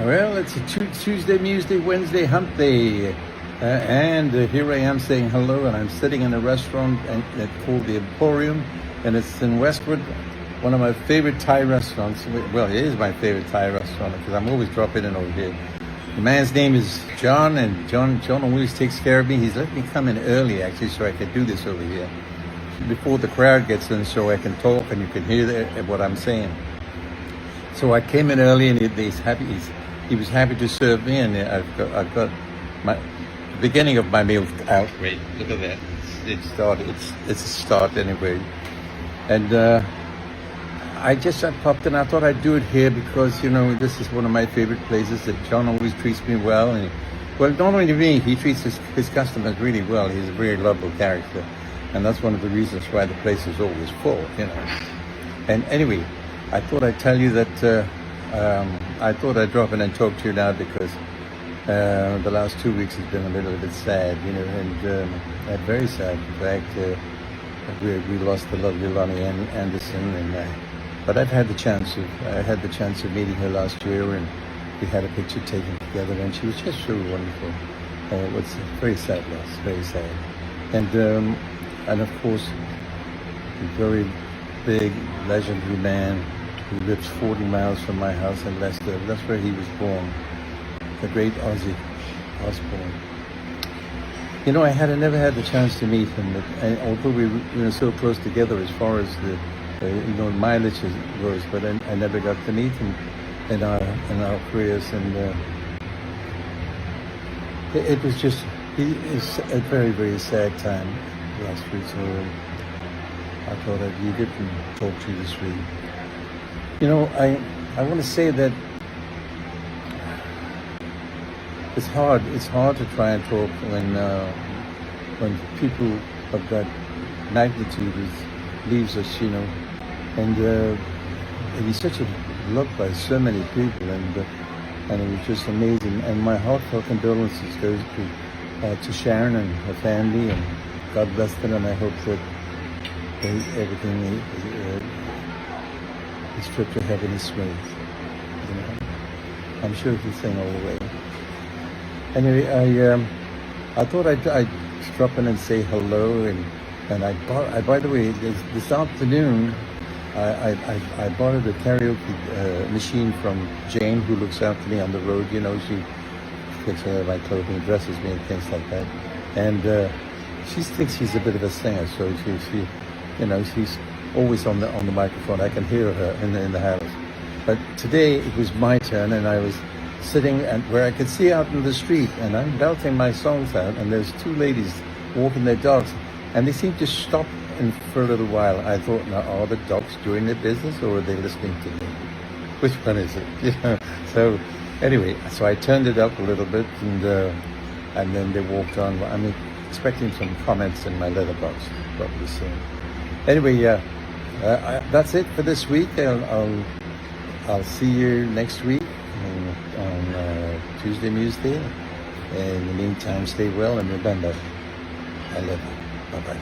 Well, it's a Tuesday, Museday, Wednesday hump day. And here I am saying hello, and I'm sitting in a restaurant called the Emporium, and it's in Westwood, one of my favorite Thai restaurants. Well, it is my favorite Thai restaurant because I'm always dropping in over here. The man's name is John, and John always takes care of me. He's let me come in early, actually, so I can do this over here before the crowd gets in, so I can talk and you can hear what I'm saying. So I came in early, and he was happy to serve me, and I've got my beginning of my meal out. Wait, look at that. It started. It's a start anyway. And I popped in. I thought I'd do it here because this is one of my favorite places. That John always treats me well, and not only me, he treats his customers really well. He's a very lovable character, and that's one of the reasons why the place is always full. And anyway, I thought I'd tell you that I thought I'd drop in and talk to you now because the last 2 weeks has been a little bit sad, and very sad. In fact, we lost the lovely Lonnie Anderson, but I had the chance of meeting her last year, and we had a picture taken together, and she was just so wonderful. It was a very sad loss, very sad, and of course, a very big, legendary man who lives 40 miles from my house in Leicester. That's where he was born. The great Ozzy Osbourne. I never had the chance to meet him, and although we were so close together as far as the mileage goes, but I never got to meet him in our careers, and it was just a very, very sad time last week. So I thought I'd leave it and talk to you this week. I want to say that it's hard to try and talk when people of that magnitude leaves us, and he's such a loved by so many people, and it was just amazing. And my heartfelt condolences goes to Sharon and her family, and God bless them, and I hope that everything his trip to heaven is smooth. I'm sure he's saying all the way. Anyway, I thought I'd drop in and say hello, and I by the way, this afternoon I borrowed a karaoke machine from Jane, who looks after me on the road. She takes care of my clothing, dresses me, and things like that. And she thinks she's a bit of a singer, so she's always on the microphone. I can hear her in the house. But today it was my turn, and I was sitting where I could see out in the street, and I'm belting my songs out, and there's two ladies walking their dogs, and they seemed to stop for a little while. I thought, now, are the dogs doing their business, or are they listening to me? Which one is it? So anyway, so I turned it up a little bit, and then they walked on. I'm expecting some comments in my letterbox, probably soon. Anyway, that's it for this week. I'll see you next week on Tuesday Museday. In the meantime, stay well, and remember, I love you. Bye-bye.